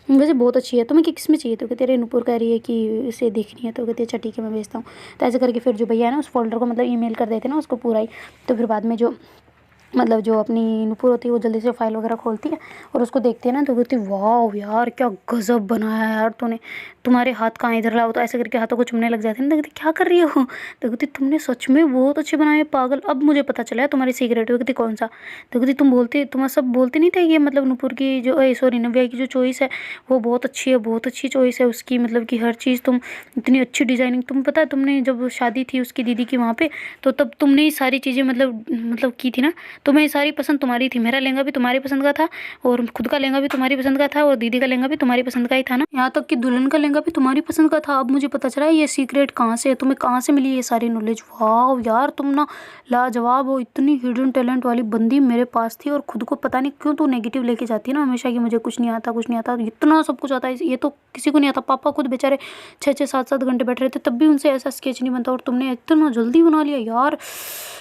Speaker 1: वैसे बहुत अच्छी है, तुम्हें किस में चाहिए? तो कहते अरे नूपुर कह रही है कि इसे देखनी है। तो कहती अच्छा ठीक है मैं भेजता हूँ। तो ऐसे करके फिर जो भैया है ना उस फोल्डर को मतलब ईमेल कर देते हैं ना उसको पूरा ही। तो फिर बाद में जो मतलब जो अपनी नूपुर होती है वो जल्दी से फाइल वगैरह खोलती है और उसको देखते हैं ना। तो कहती वाह यार क्या गजब बनाया है यार तूने, तुम्हारे हाथ कहाँ इधर लाओ। तो ऐसे करके हाथों को चुमने लग जाते हैं ना। तो कहती क्या कर रही हो? तो कहती तुमने सच में बहुत अच्छे बनाए पागल, अब मुझे पता चला है तुम्हारी सीक्रेट। तो कहती कौन सा? तो कहती तुम सब बोलते नहीं थे ये मतलब नूपुर की जो सॉरी नव्या की जो चॉइस है वो बहुत अच्छी है, बहुत अच्छी चॉइस है उसकी, मतलब कि हर चीज़ तुम इतनी अच्छी डिज़ाइनिंग, तुम पता है तुमने जब शादी थी उसकी दीदी की वहाँ पे तो तब तुमने ही सारी चीज़ें मतलब की थी ना, तुम्हें सारी पसंद तुम्हारी थी, मेरा लहंगा भी तुम्हारी पसंद का था और खुद का लहंगा भी तुम्हारी पसंद का था और दीदी का लहंगा भी तुम्हारी पसंद का ही था ना, यहाँ तक कि दुल्हन का लहंगा भी तुम्हारी पसंद का था। अब मुझे पता चला ये सीक्रेट कहाँ से है, तुम्हें कहाँ से मिली ये सारी नॉलेज। वाह यार तुम ना लाजवाब हो, इतनी हिडन टैलेंट वाली बंदी मेरे पास थी और खुद को पता नहीं क्यों तू नेगेटिव लेके जाती है ना हमेशा कि मुझे कुछ नहीं आता कुछ नहीं आता, इतना सब कुछ आता है ये तो किसी को नहीं आता। पापा खुद बेचारे 6-6 7-7 घंटे बैठ रहे थे तब भी उनसे ऐसा स्केच नहीं बनता और तुमने इतना जल्दी बना लिया यार,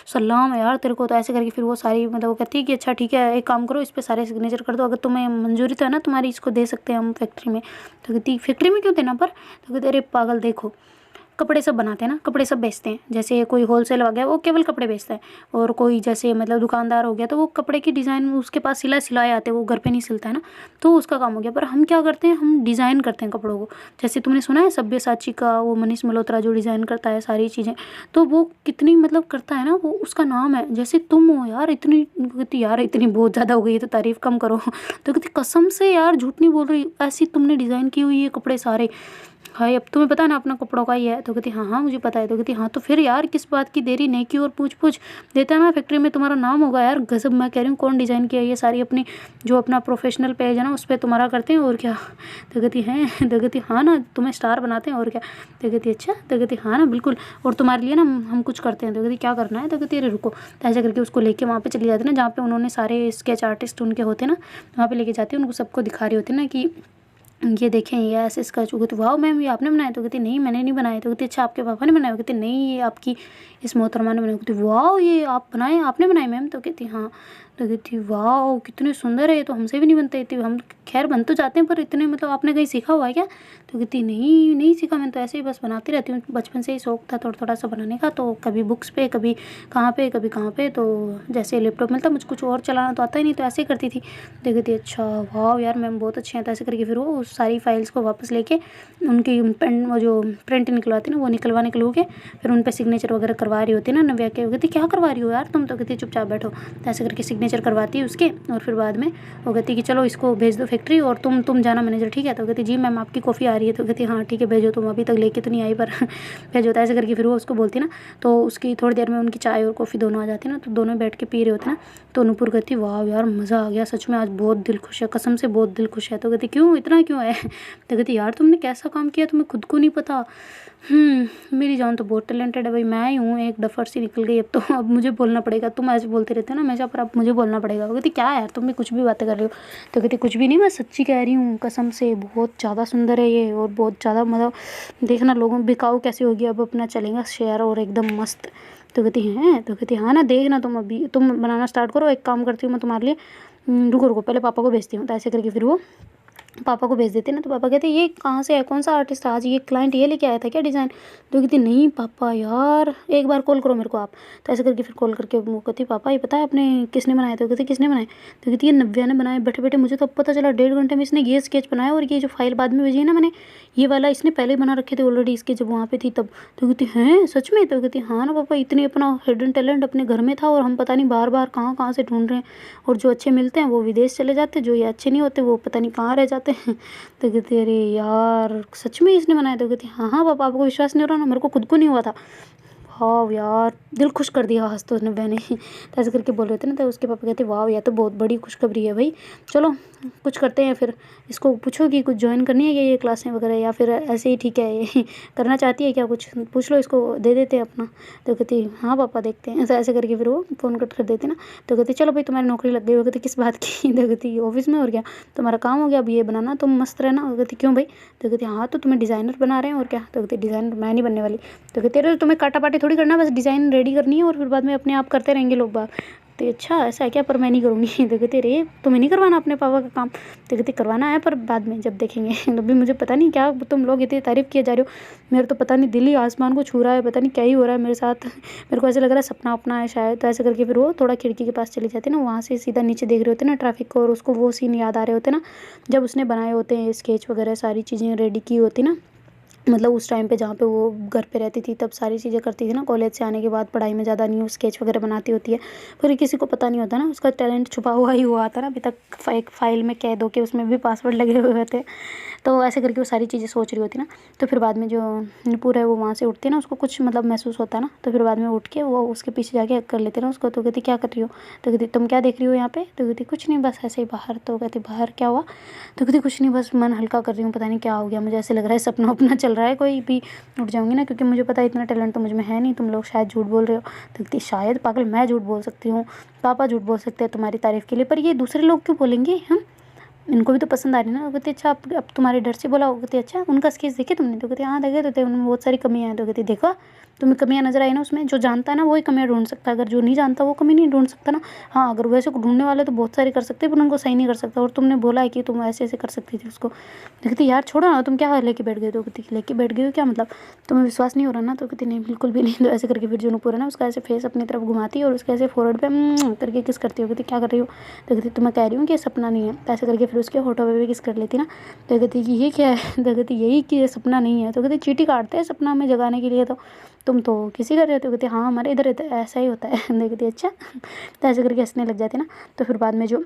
Speaker 1: सलाम है यार तेरे को। तो ऐसे करके फिर वो सारी मतलब वो कहती है कि अच्छा ठीक है एक काम करो इस पर सारे सिग्नेचर कर दो, अगर तुम्हें मंजूरी तो है ना तुम्हारी, इसको दे सकते हैं हम फैक्ट्री में। तो कहती फैक्ट्री में क्यों देना पर? तो कहते अरे पागल देखो कपड़े सब बनाते हैं ना, कपड़े सब बेचते हैं, जैसे कोई होलसेल हो गया वो केवल कपड़े बेचता है और कोई जैसे मतलब दुकानदार हो गया तो वो कपड़े की डिज़ाइन उसके पास सिलाए आते हैं, वो घर पे नहीं सिलता है ना, तो उसका काम हो गया। पर हम क्या करते हैं, हम डिज़ाइन करते हैं कपड़ों को, जैसे तुमने सुना है सब्यसाची का वो मनीष मल्होत्रा जो डिज़ाइन करता है सारी चीज़ें, तो वो कितनी मतलब करता है ना, वो उसका नाम है। जैसे तुम हो यार इतनी, कहती यार इतनी बहुत ज़्यादा हो गई तो तारीफ़ कम करो। तो कहती कसम से यार झूठ नहीं बोल रही, ऐसी तुमने डिज़ाइन की हुई है कपड़े सारे, हाय अब तुम्हें पता है ना अपना कपड़ों का ही है। तो कहती हाँ हाँ मुझे पता है। तो कहती हाँ तो फिर यार किस बात की देरी, नेकी और पूछ पूछ देता ना, फैक्ट्री में तुम्हारा नाम होगा यार। गजब, मैं कह रही हूँ कौन डिज़ाइन किया ये सारी, अपनी जो अपना प्रोफेशनल पेज है ना उस पर तुम्हारा करते हैं और क्या। तो कहती हैं, तो कहती हाँ ना तुम्हें स्टार बनाते हैं और क्या। तो कहती अच्छा, तो कहती हाँ ना बिल्कुल, और तुम्हारे लिए ना हम कुछ करते हैं। तो कहती क्या करना है। तो कहती अरे रुको। तो ऐसे करके उसको लेके वहाँ पे चली जाती ना जहाँ पे उन्होंने सारे स्केच आर्टिस्ट उनके होते ना, वहाँ पे लेके जाती है, उनको सबको दिखा रही होती ना कि ये देखें ये ऐसे इसका जो। कहती वाह मैम ये आपने बनाया। तो कहती नहीं मैंने नहीं बनाया। तो कहती अच्छा आपके पापा ने बनाया। कहती नहीं ये आपकी इस मोहतरमा ने बनाया। कहती वाह ये आप बनाए, आपने बनाए मैम। तो कहती हाँ। तो कहती वाह कितने सुंदर है, ये तो हमसे भी नहीं बनते इतने, हम खैर बन तो जाते हैं पर इतने, मतलब आपने कहीं सीखा हुआ है क्या। तो कहती नहीं नहीं सीखा, मैं तो ऐसे ही बस बनाती रहती हूँ, बचपन से ही शौक था थोड़ा थोड़ा सा बनाने का, तो कभी बुक्स पे कभी कहाँ पे कभी कहाँ पे, तो जैसे लैपटॉप मिलता मुझे कुछ और चलाना तो आता ही नहीं, तो ऐसे ही करती थी। तो कहती अच्छा वाह यार मैम बहुत अच्छे हैं। तो ऐसे करके फिर वो सारी फाइल्स को वापस लेके उनकी पेन वो जो प्रिंट निकलवाती ना वो निकलवा के फिर उन पर सिग्नेचर वगैरह करवा रही होती ना नव्या के। वो कहती क्या करवा रही हो यार तुम। तो कहती चुपचाप बैठो। तो ऐसे करके सिग्नेचर करवाती है उसके, और फिर बाद में वो कहती कि चलो इसको भेज दो फैक्ट्री और तुम जाना मैनेजर, ठीक है। तो कहती जी मैम आपकी कॉफ़ी आ रही है। तो कहती हाँ ठीक है भेजो, तुम अभी तक लेके तो नहीं आई पर भेजो। तो ऐसे करके फिर वो उसको बोलती ना, तो उसकी थोड़ी देर में उनकी चाय और कॉफ़ी दोनों आ जाती ना, तो दोनों बैठ के पी रहे होते ना। तो नूपुर कहती वाह यार मज़ा आ गया सच में, आज बहुत दिल खुश है, कसम से बहुत दिल खुश है। तो कहती क्यों इतना क्यों है। तो कहती यार तुमने कैसा काम किया तुम्हें खुद को नहीं पता। मेरी जान तो बहुत टैलेंटेड है भाई, मैं ही हूँ एक डफर सी निकल गई, अब तो अब मुझे बोलना पड़ेगा। तुम ऐसे बोलते रहते हो ना हमेशा, पर अब मुझे बोलना पड़ेगा। वो कहती क्या यार तुम भी कुछ भी बातें कर रही हो। तो कहती कुछ भी नहीं, मैं सच्ची कह रही हूँ कसम से, बहुत ज़्यादा सुंदर है ये, और बहुत ज़्यादा मतलब देखना लोगों बिकाऊ कैसे होगी, अब अपना चलेगा शेयर और एकदम मस्त। तो कहती हैं, तो कहती हाँ ना देखना तुम, अभी तुम बनाना स्टार्ट करो, एक काम करती हूँ मैं तुम्हारे लिए, रुको रुको पहले पापा को भेजती हूँ। तो ऐसे करके फिर वो पापा को भेज देते ना, तो पापा कहते ये कहाँ से है, कौन सा आर्टिस्ट, आज ये क्लाइंट ये लेके आया था क्या डिज़ाइन। तो कहती नहीं पापा यार एक बार कॉल करो मेरे को आप। तो ऐसे करके फिर कॉल करके वो कहती पापा ये पता है आपने किसने बनाया। तो कहती किसने बनाए। तो कहती ये नव्या ने बनाए, बैठे बैठे मुझे तो अब पता चला 1.5 घंटे में इसने ये स्केच बनाया, और ये जो फाइल बाद में भेजी है ना मैंने, ये वाला इसने पहले ही बना रखे थे ऑलरेडी इसके जब वहाँ पे थी तब। तो कहती हैं सच में। तो कहती हाँ ना पापा, इतनी अपना हिडन टैलेंट अपने घर में था और हम पता नहीं बार बार कहाँ कहाँ से ढूंढ रहे हैं, और जो अच्छे मिलते हैं वो विदेश चले जाते हैं, जो ये अच्छे नहीं होते वो पता नहीं कहाँ रह जाते हैं। तो कहती अरे यार सच में इसने बनाया। तो कहती हाँ हाँ पापा आपको विश्वास नहीं हो रहा ना, मेरे को खुद को नहीं हुआ था। हाँ यार दिल खुश कर दिया आज तो नव्या ने। तो ऐसे करके बोल रहे थे ना, तो उसके पापा कहते वाह यह तो बहुत बड़ी खुशखबरी है भाई, चलो कुछ करते हैं फिर, इसको पूछो कि कुछ ज्वाइन करनी है क्या ये क्लासें वगैरह, या फिर ऐसे ही ठीक है ये करना चाहती है क्या, कुछ पूछ लो इसको दे देते हैं अपना। तो कहती हाँ पापा देखते हैं। तो ऐसे करके फिर वो फ़ोन कट कर देते ना। तो कहती चलो भाई तुम्हारी नौकरी लग गई। वो कहती किस बात की। तो कहती ऑफिस में, और क्या तुम्हारा काम हो गया अब ये बनाना, तुम मस्त रहना। वो कहती क्यों भाई। तो कहती हाँ तो तुम्हें डिज़ाइनर बना रहे हैं और क्या। तो कहती डिज़ाइनर मैं नहीं बनने वाली। तो कहती अरे तुम्हें काटा पाटी थोड़ी करना, बस डिज़ाइन रेडी करनी है और फिर बाद में अपने आप करते रहेंगे लोग बाग। तो अच्छा ऐसा है क्या, पर मैं नहीं करूँगी। तो कहते अरे तुम्हें नहीं करवाना अपने पापा का काम। तो कहते करवाना है पर बाद में जब देखेंगे। अभी मुझे पता नहीं क्या तुम लोग इतनी तारीफ़ किए जा रहे हो, मेरे तो पता नहीं दिल ही आसमान को छू रहा है, पता नहीं क्या ही हो रहा है मेरे साथ। मेरे को ऐसे लग रहा है सपना अपना है शायद। तो ऐसे करके फिर वो थोड़ा खिड़की के पास चली जाती है ना, वहाँ से सीधा नीचे देख रहे होते ना ट्रैफिक को, और उसको वो सीन याद आ रहे होते ना जब उसने बनाए होते हैं स्केच वगैरह, सारी चीज़ें रेडी की होती ना, मतलब उस टाइम पे जहाँ पे वो घर पे रहती थी तब सारी चीज़ें करती थी ना। कॉलेज से आने के बाद पढ़ाई में ज़्यादा नहीं, स्केच वगैरह बनाती होती है, फिर किसी को पता नहीं होता ना, उसका टैलेंट छुपा हुआ ही हुआ था ना अभी तक। एक फाइल में कैद होके उसमें भी पासवर्ड लगे हुए थे। तो ऐसे करके वो सारी चीज़ें सोच रही होती ना। तो फिर बाद में जो नुपुर है वो वहाँ से उठती है ना, उसको कुछ मतलब महसूस होता है ना, तो फिर बाद में उठ के वो उसके पीछे जाके कर लेते ना उसको। तो कहती क्या कर रही हो। तो कहती तुम क्या देख रही हो यहाँ पे। तो कहती कुछ नहीं बस ऐसे ही बाहर। तो कहती बाहर क्या हुआ। तो कहती कुछ नहीं बस मन हल्का कर रही हूँ, पता नहीं क्या हो गया मुझे, ऐसे लग रहा है सपना अपना चल रहा है कोई भी, उठ जाऊँगी ना, क्योंकि मुझे पता है इतना टैलेंट तो मुझ में है नहीं, तुम लोग शायद झूठ बोल रहे हो। तो कहती शायद पागल मैं झूठ बोल सकती हूँ, पापा झूठ बोल सकते हैं तुम्हारी तारीफ़ के लिए, पर ये दूसरे लोग क्यों बोलेंगे हम, इनको भी तो पसंद आ रही है ना। वो कहती अच्छा आप अब तुम्हारे डर से बोला। वो कहती अच्छा उनका स्केच देखे तुमने। तो कहती हाँ देखे तो थे, उनमें बहुत सारी कमियाँ हैं। तो कहती देखा तुम्हें कमियाँ नजर आई ना उसमें, जो जानता है ना वही कमियाँ ढूंढ सकता है, अगर जो नहीं जानता वो कमी नहीं ढूंढ सकता ना। हाँ अगर वैसे को ढूंढने वाले तो बहुत सारे कर सकते हैं, पर उनको सही नहीं कर सकता, और तुमने बोला है कि तुम ऐसे ऐसे कर सकती थी उसको। तो कहती यार छोड़ो ना, तुम क्या लेके बैठ गए। तो कहती लेके बैठ गई हो क्या, मतलब तुम्हें विश्वास नहीं हो रहा ना। तो कहती नहीं बिल्कुल भी नहीं। तो ऐसे करके फिर जो नूपुर है ना उसका ऐसे फेस अपनी तरफ घुमाती है और उसके ऐसे फोरहेड पे करके किस करती हो। कहती क्या कर रही हो। तो कहती तो मैं कह रही हूँ कि ये सपना नहीं है। तो ऐसे करके फिर उसके होठों पे भी किस कर लेती ना। तो कहती कि ये क्या है। तो कहती यही कि ये सपना नहीं है। तो कहती चींटी काटते हैं सपना में जगाने के लिए, तो तुम तो किसी कर रहे हो। तो कहती हाँ हमारे इधर ऐसा ही होता है। तो कहती अच्छा। तो ऐसे करके हंसने लग जाती ना। तो फिर बाद में जो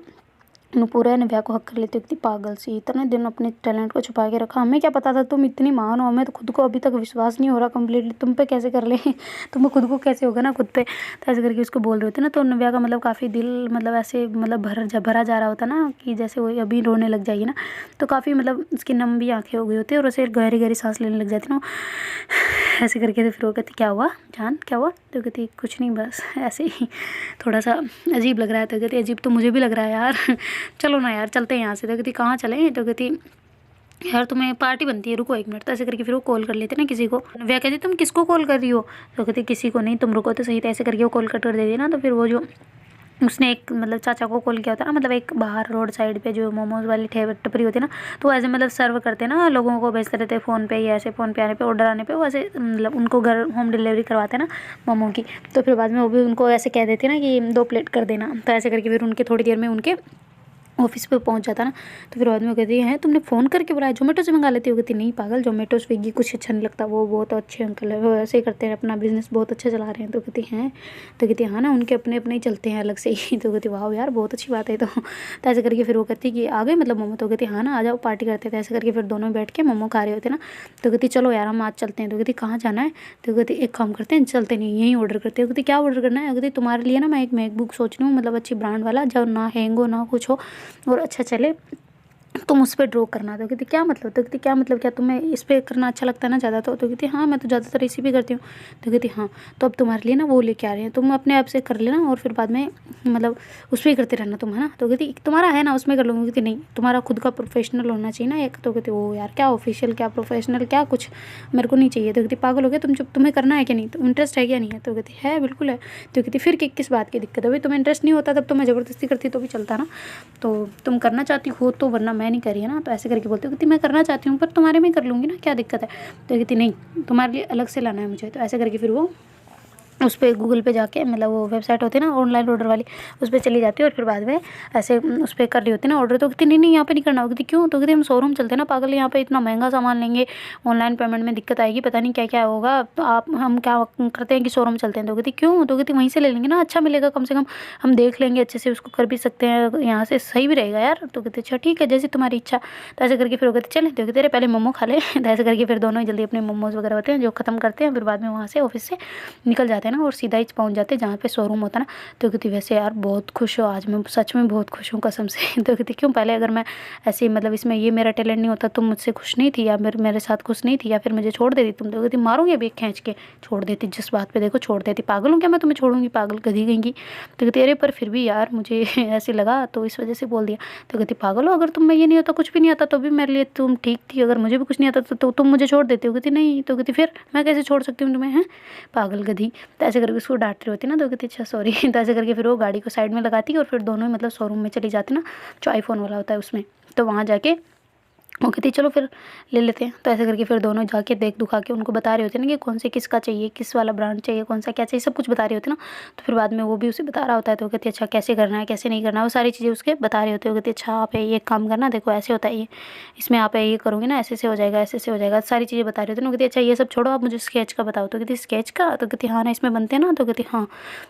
Speaker 1: पूरा नव्या को हक कर लेती हो, कितनी पागल सी, इतने दिन अपने टैलेंट को छुपा के रखा, हमें क्या पता था तुम इतनी महान हो, हमें तो खुद को अभी तक विश्वास नहीं हो रहा कम्प्लीटली तुम पे कैसे कर ले तुम्हें खुद को कैसे होगा ना खुद पे। तो ऐसे करके उसको बोल रहे होते ना, तो नव्या का मतलब काफ़ी दिल मतलब ऐसे मतलब भरा जा रहा होता ना कि जैसे वो अभी रोने लग जाएगी ना, तो काफ़ी मतलब उसकी नम भी आँखें हो गई होती है और उसे गहरी गहरी सांस लेने लग जाती ना ऐसे करके। तो फिर वो कहती क्या हुआ जान क्या हुआ, तो कहती कुछ नहीं बस ऐसे ही थोड़ा सा अजीब लग रहा है। तो कहती अजीब तो मुझे भी लग रहा है यार चलो ना यार चलते हैं यहाँ से। तो कहती कहाँ चलें, तो कहती यार तुम्हें पार्टी बनती है, रुको 1 मिनट। तो ऐसे करके फिर वो कॉल कर लेते ना किसी को। वह कहती तुम किसको कॉल कर रही हो, तो कहती किसी को नहीं, तुम रुको तो सही। तो ऐसे करके वो कॉल कट कर देती ना। तो फिर वो जो उसने एक मतलब चाचा को कॉल किया होता ना, मतलब एक बाहर रोड साइड पे जो मोमोज वाली टपरी होती है ना, तो वो ऐसे मतलब सर्व करते ना लोगों को, भेजते रहते फ़ोन पे या ऐसे फ़ोन पे आने पे ऑर्डर आने पे, वो ऐसे मतलब उनको घर होम डिलीवरी करवाते ना मोमो की। तो फिर बाद में वो भी उनको ऐसे कह देते ना कि 2 प्लेट कर देना। तो ऐसे करके फिर उनके थोड़ी देर में उनके ऑफिस पे पहुंच जाता ना। तो फिर बाद में वो कहती है तुमने फ़ोन करके बुलाया, जोमेटो से मंगा लेती हो। कहती नहीं पागल, जोमेटो स्विगी कुछ अच्छा नहीं लगता, वो बहुत अच्छे अंकल है, वो ऐसे ही करते हैं, अपना बिजनेस बहुत अच्छा चला रहे हैं। तो कहती हैं, तो कहती हाँ ना उनके अपने अपने ही चलते हैं अलग से ही। तो कहती वाह यार बहुत अच्छी बात है। तो ऐसे करके फिर वो कहती कि आ गए मतलब मोमो। तो कहती हाँ ना आ जाओ पार्टी करते थे। ऐसे करके फिर दोनों बैठ के मोमो खा रहे होते ना। तो कहती चलो यार हम आज चलते हैं। तो कहती कहाँ जाना है, तो कहती एक काम करते हैं चलते नहीं यहीं ऑर्डर करते हैं। कहती क्या ऑर्डर करना है, कहती तुम्हारे लिए ना मैं एक मैकबुक सोच रही हूँ, मतलब अच्छी ब्रांड वाला जो ना हैंग हो ना कुछ हो और अच्छा चले, तुम उस पर ड्रॉ करना। तो कहती क्या मतलब, तो कहती क्या मतलब क्या तुम्हें इस पर करना अच्छा लगता है ना ज़्यादा। तो कहती हाँ मैं तो ज़्यादातर इसी पे करती हूँ। तो कहती हाँ तो अब तुम्हारे लिए ना वो लेके आ रहे हैं, तुम अपने आप से कर लेना और फिर बाद में मतलब उस पर ही करते रहना तुम, है ना। तो कहती तुम्हारा है ना उसमें कर लूँगी। कहती नहीं तुम्हारा खुद का प्रोफेशनल होना चाहिए ना एक। तो कहती ओ यार क्या ऑफिशियल क्या प्रोफेशनल क्या कुछ मेरे को नहीं चाहिए। तो कहती पागल हो गया तुम, जब तुम्हें करना है क्या नहीं, तो इंटरेस्ट है क्या नहीं है। तो कहती है बिल्कुल है। तो कहती फिर किस बात की दिक्कत है, भाई तुम्हें इंटरेस्ट नहीं होता तब तो मैं ज़बरदस्ती करती तो भी चलता ना, तो तुम करना चाहती हो तो, वरना मैं नहीं करी है ना। तो ऐसे करके बोलती हूँ, कहती मैं करना चाहती हूँ पर तुम्हारे में कर लूँगी ना, क्या दिक्कत है। तो कहती नहीं तुम्हारे लिए अलग से लाना है मुझे। तो ऐसे करके फिर वो उस पर गूगल पे जाके मतलब वो वेबसाइट होती है ना ऑनलाइन ऑर्डर वाली, उस पर चली जाती है और फिर बाद में ऐसे उस पर कर रही होती है ना ऑर्डर। तो कहती नहीं यहाँ पे नहीं करना। कहती क्यों, तो कहती हम शोरूम चलते हैं ना पागल, यहाँ पे इतना महंगा सामान लेंगे ऑनलाइन पेमेंट में दिक्कत आएगी, पता नहीं क्या क्या होगा, तो हम क्या करते हैं कि शोरूम चलते हैं। तो कहती क्यों, तो कहती वहीं से ले लेंगे ना, अच्छा मिलेगा कम से कम, हम देख लेंगे अच्छे से, उसको कर भी सकते हैं यहाँ से, सही भी रहेगा यार। तो कहती अच्छा ठीक है जैसी तुम्हारी इच्छा। तो ऐसे करके फिर वो कहती चले, तो कहते पहले मोमो खा ले। तो ऐसे करके फिर दोनों ही जल्दी अपने मोमोज वगैरह होते हैं जो ख़त्म करते हैं, फिर बाद में वहाँ से ऑफिस से निकल जाते हैं ना और सीधा ही पहुंच जाते जहाँ पे शोरूम होता ना। तो कहती वैसे यार बहुत खुश हो आज, मैं सच में बहुत खुश हूँ कसम से। तो कहती क्यों, पहले अगर मैं ऐसे मतलब इसमें ये मेरा टैलेंट नहीं होता तुम मुझसे खुश नहीं थी, या मेरे साथ खुश नहीं थी, या फिर मुझे छोड़ देती तुम। तो कहती मारूंगी अभी खींच के, छोड़ देती जिस बात पे देखो छोड़ देती, पागल हूँ क्या मैं तुम्हें छोड़ूंगी, पागल गधी गईंगी। तो कहती अरे पर फिर भी यार मुझे ऐसे लगा तो इस वजह से बोल दिया। तो कहती पागल हो, अगर तुम में ये नहीं होता कुछ भी नहीं आता तो भी मेरे लिए तुम ठीक थी, अगर मुझे भी कुछ नहीं आता तो तुम मुझे छोड़ देती हो। कहती नहीं। तो कहती फिर मैं कैसे छोड़ सकती हूँ तुम्हें, हैं पागल गधी। तो ऐसे करके उसको डांट रही होती ना। तो कहती अच्छा सॉरी। तो ऐसे करके फिर वो गाड़ी को साइड में लगाती और फिर दोनों ही मतलब शोरूम में चली जाती ना, जो आईफोन वाला होता है उसमें। तो वहाँ जाके वो कहती चलो फिर ले लेते हैं। तो ऐसे करके फिर दोनों जाके देख दुखा के उनको बता रहे होते हैं ना कि कौन से किसका चाहिए, किस वाला ब्रांड चाहिए, कौन सा क्या चाहिए, सब कुछ बता रहे होते हैं ना। तो फिर बाद में वो भी उसे बता रहा होता है। तो वो कहती अच्छा कैसे करना है कैसे नहीं करना है, वो सारी चीज़ें उसके बता रहे होते हैं। वो कहती अच्छा आप ये काम करना, देखो ऐसे होता है ये, इसमें आप ये करोगे ना ऐसे से हो जाएगा, ऐसे से हो जाएगा, सारी चीज़ें बता रहे होते हैं। वो कहती अच्छा ये सब छोड़ो आप मुझे स्केच का बताओ। तो कहती स्केच का, तो कहती हाँ ना इसमें बनते हैं ना। तो कहती हाँ।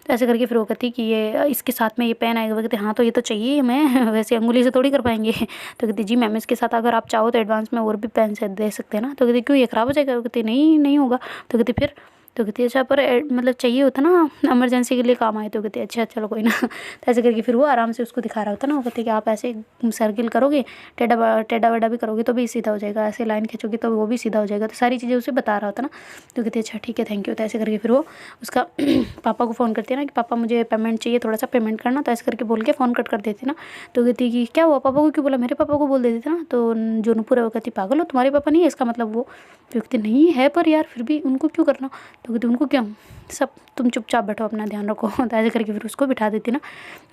Speaker 1: तो ऐसे करके फिर वो कहती कि ये इसके साथ में ये पेन आएगा। वो कहती हाँ तो ये तो चाहिए हमें, वैसे अंगुली से थोड़ी कर पाएंगे। तो कहती जी मैम इसके साथ अगर आप चाहो तो एडवांस में और भी पेन से दे सकते हैं ना। तो कहती क्यों ये ख़राब हो जाएगा। वो कहती नहीं नहीं होगा। तो कहती फिर, तो कहती अच्छा पर मतलब चाहिए होता ना इमरजेंसी के लिए काम आए। तो कहती अच्छा चलो कोई ना। तो ऐसे करके फिर वो आराम से उसको दिखा रहा होता ना। वो कहती कि आप ऐसे सर्किल करोगे, टेढ़ा वेढ़ा भी करोगे तो भी सीधा हो जाएगा, ऐसे लाइन खींचोगे तो वो भी सीधा हो जाएगा। तो सारी चीज़ें उसे बता रहा होता ना। तो कहती अच्छा ठीक है थैंक यू। तो ऐसे करके फिर वो उसका पापा को फ़ोन करती है ना कि पापा मुझे पेमेंट चाहिए, थोड़ा सा पेमेंट करना। तो ऐसे करके बोल के फ़ोन कट कर देती ना। तो कहती कि क्या हुआ, पापा को क्यों बोला, मेरे पापा को बोल देती ना। तो जो नूपुर है वो कहती पागल हो, तुम्हारे पापा नहीं है इसका मतलब वो। तो कहती नहीं है पर यार फिर भी उनको क्यों करना। तो कहती उनको क्यों, सब तुम चुपचाप बैठो अपना ध्यान रखो। तो ऐसे करके फिर उसको बिठा देती ना।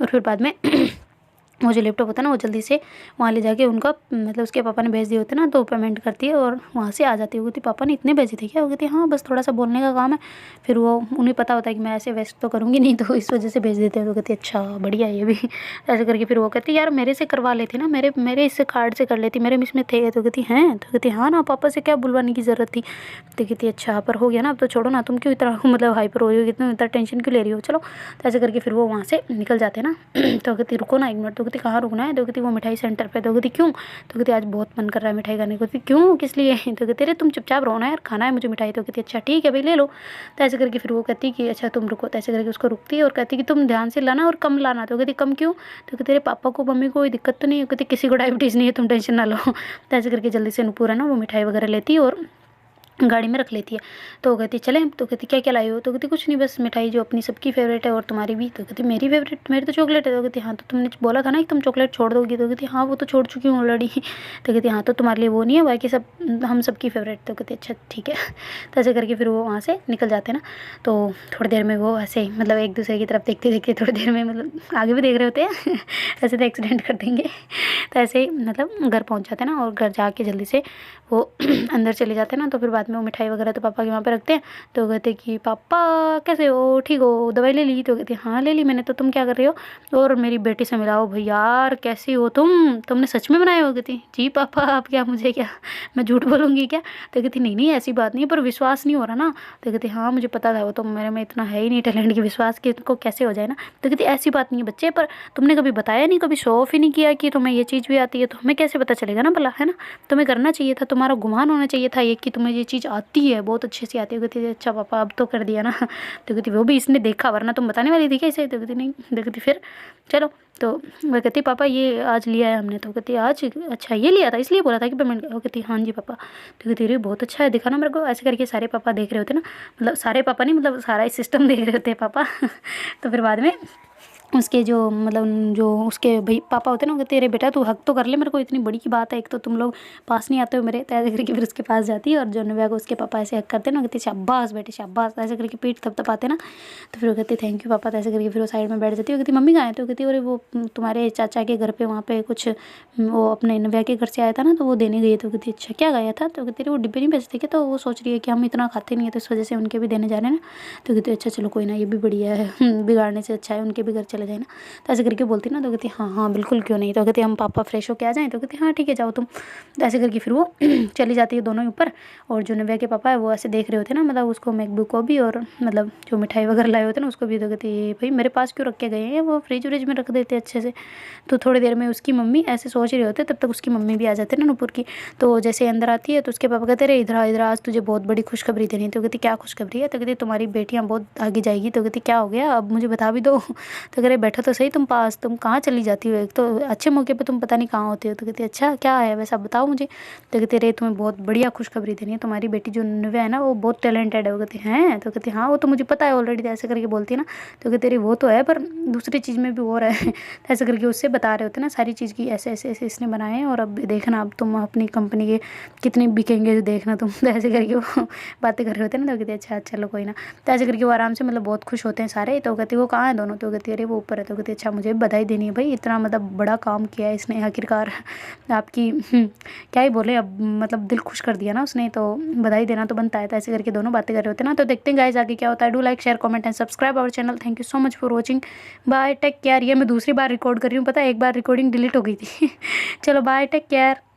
Speaker 1: और फिर बाद में वो जो लैपटॉप होता है ना वो जल्दी से वहाँ ले जाके उनका मतलब उसके पापा ने भेज दिए होते ना, तो पेमेंट करती है और वहाँ से आ जाती है। वो कहती पापा ने इतने भेजे थे क्या। वो कहती हाँ बस थोड़ा सा बोलने का काम है। फिर वो उन्हें पता होता है कि मैं ऐसे वेस्ट तो करूँगी नहीं, तो इस वजह से भेज देते हैं। तो कहती अच्छा बढ़िया ये भी। ऐसे करके फिर वो कहती यार मेरे से करवा लेती ना, मेरे इससे कार्ड से कर लेती, मेरे इसमें थे। तो कहती हैं, तो कहती हाँ ना पापा से क्या बुलवाने की ज़रूरत थी। तो कहती अच्छा पर हो गया ना अब तो छोड़ो ना, तुम क्यों इतना मतलब हाइपर हो रही हो, इतना टेंशन क्यों ले रही हो, चलो। तो ऐसे करके फिर वो वहाँ से निकल जाते हैं ना। तो कहती रुको ना 1 मिनट। तो कहती कहाँ रुकना है? तो कहती वो मिठाई सेंटर पे। तो कहती क्यों? तो कहती आज बहुत मन कर रहा है मिठाई खाने को। कहती क्यों, किस लिए? तो कहती अरे तुम चुपचाप रहो ना यार, खाना है मुझे मिठाई। तो कहती अच्छा ठीक है भाई ले लो। तो ऐसे करके फिर वो कहती कि अच्छा तुम रुको। तो ऐसे करके उसको रुकती है और कहती कि तुम ध्यान से लाना और कम लाना। तो कहती कम क्यों? तो कहती तेरे पापा को मम्मी को कोई दिक्कत तो नहीं है? कहती किसी को डायबिटीज़ नहीं है, तुम टेंशन ना लो। तो ऐसे करके जल्दी से नुपुर है ना वो मिठाई वगैरह लेती है और गाड़ी में रख लेती है। तो वो कहती चलें? तो कहती क्या क्या लाई हो? तो कहती कुछ नहीं, बस मिठाई जो अपनी सबकी फेवरेट है और तुम्हारी भी। तो कहती मेरी फेवरेट? मेरी तो चॉकलेट है। तो कहती हाँ तो तुमने बोला था ना कि तुम चॉकलेट छोड़ दोगी। तो कहती हाँ वो तो छोड़ चुकी हूँ ऑलरेडी। तो कहती हाँ तो तुम्हारे लिए वो नहीं है, बाकी सब हम सबकी फेवरेट। तो कहती अच्छा ठीक है। तो ऐसे करके फिर वो वहाँ से निकल जाते हैं ना। तो थोड़ी देर में वो ऐसे ही मतलब एक दूसरे की तरफ देखते देखते थोड़ी देर में मतलब आगे भी देख रहे होते हैं ऐसे तो एक्सीडेंट कर देंगे। तो ऐसे ही मतलब घर पहुँच जाते हैं ना और घर जाके जल्दी से वो अंदर चले जाते हैं ना। तो फिर बाद में वो मिठाई वगैरह तो पापा के वहाँ पे रखते हैं। तो कहते कि पापा कैसे हो, ठीक हो, दवाई ले ली? तो कहती हाँ ले ली मैंने। तो तुम क्या कर रहे हो? और मेरी बेटी से मिलाओ भाई यार, कैसी हो तुमने सच में बनाए हो? कहती जी पापा आप क्या, मुझे क्या, मैं झूठ बोलूँगी क्या? तो कहती नहीं नहीं ऐसी बात नहीं है, पर विश्वास नहीं हो रहा ना। तो कहती हाँ मुझे पता था, वो तो मेरे में इतना है ही नहीं टैलेंट की विश्वास कि इनको कैसे हो जाए ना। तो कहती ऐसी बात नहीं है बच्चे, पर तुमने कभी बताया नहीं, कभी शो ऑफ ही नहीं किया कि तुम्हें ये चीज़ भी आती है, तो हमें कैसे पता चलेगा ना भला, है ना? तुम्हें करना चाहिए था, तुम्हारा गुमान होना चाहिए था ये कि तुम्हें ये चीज़ आती है, बहुत अच्छे से आती है। कहती अच्छा पापा अब तो कर दिया ना। तो कहती वो भी इसने देखा, वरना तुम बताने वाली थी क्या इसे? तो कहती नहीं। तो कहती फिर चलो। तो वह कहती पापा ये आज लिया है हमने। तो कहती आज? अच्छा ये लिया था, इसलिए बोला था कि पेमेंट। वो कहती हाँ जी पापा। तो कहती अरे बहुत अच्छा है, दिखा ना मेरे को। ऐसे करके सारे पापा देख रहे होते ना, मतलब सारे पापा नहीं, मतलब सारा ही सिस्टम देख रहे होते हैं पापा। तो फिर बाद में उसके जो मतलब जो उसके भाई पापा होते हैं ना, वो कहते अरे बेटा तू हक तो कर ले मेरे को, इतनी बड़ी की बात है, एक तो तुम लोग पास नहीं आते हो मेरे। तो ऐसे करके फिर उसके पास जाती है और जो नव्या को उसके पापा ऐसे हक करते हैं ना, कहते शाबाश बेटे शाबाश, ऐसे करके पीठ थपथपाते ना। तो फिर वो कहती थैंक यू पापा। तो ऐसे करके फिर वो साइड में बैठ जाती है। कहती मम्मी कहाँ है? तो कहती अरे वो तुम्हारे चाचा के घर पे वहाँ पे कुछ वो अपने नव्या के घर से आया था ना, तो वो देने गई है। तो कहती अच्छा क्या गया था? तो कहती वो डिब्बे नहीं बेचते क्या? तो वो सोच रही है कि हम इतना खाते नहीं है, तो इस वजह से उनके भी देने जा रहे हैं ना। तो कहती अच्छा चलो कोई ना, ये भी बढ़िया है, बिगाड़ने से अच्छा है उनके भी घर चले जाए ना। तो ऐसे करके बोलती ना। तो कहती हाँ हाँ बिल्कुल क्यों नहीं। तो कहती हम पापा फ्रेश होके आ जाएँ? तो कहती हाँ ठीक है जाओ तुम। तो ऐसे करके फिर वो चली जाती है दोनों ही ऊपर। और जो नव्या के पापा है वो ऐसे देख रहे होते ना, मतलब उसको मैकबुक को भी और मतलब जो मिठाई वगैरह लाए होते ना उसको भी। तो कहती भाई मेरे पास क्यों रख के गए हैं, वो फ्रिज व्रिज में रख देते अच्छे से। तो थोड़ी देर में उसकी मम्मी ऐसे सोच रहे होते, तब तक उसकी मम्मी भी आ जाते ना नुपुर की। तो जैसे अंदर आती है तो उसके पापा कहते रहे इधर आज तुझे बहुत बड़ी खुशखबरी देनी है। तो कहती क्या खुशखबरी है? तो कहती तुम्हारी बेटियाँ बहुत आगे जाएगी। तो कहती क्या हो गया अब मुझे बता भी दो। तो कह रहे बैठो तो सही तुम पास, तुम कहाँ चली जाती हो, एक तो अच्छे मौके पे तुम पता नहीं कहाँ होती हो। तो कहती अच्छा क्या है वैसा बताओ मुझे। तो कहती रे तुम्हें बहुत बढ़िया खुशखबरी देनी है, तुम्हारी बेटी जो नव्या है ना वो बहुत टैलेंटेड है। वो कहती हैं? तो कहती हाँ वो तो मुझे पता है ऑलरेडी। ऐसे करके बोलती है ना। तो कहती रही वो तो है पर दूसरी चीज़ में भी हो रहा है। ऐसे करके उससे बता रहे होते ना सारी चीज़ की, ऐसे ऐसे ऐसे इसने बनाए हैं और अब देखना अब तुम अपनी कंपनी के कितने बिकेंगे देखना तुम। तो ऐसे करके वो बातें कर रहे होते ना। तो कहती अच्छा चलो कोई ना। तो ऐसे करके वो आराम से मतलब बहुत खुश होते हैं सारे। तो कहती वो कहाँ है दोनों? तो कहती अरे वो ऊपर है। तो कहती अच्छा मुझे बधाई देनी है भाई, इतना मतलब बड़ा काम किया है इसने आखिरकार आपकी क्या ही बोले अब, मतलब दिल खुश कर दिया ना उसने, तो बधाई देना तो बनता है। तो ऐसे करके दोनों बातें कर रहे होते हैं ना। तो देखते हैं गाइस आगे क्या होता है। Do like share comment and subscribe our channel. Thank you so much for watching. Bye take care. ये मैं दूसरी बार रिकॉर्ड कर रही हूँ, पता है एक बार रिकॉर्डिंग डिलीट हो गई थी। चलो बाय टेक केयर।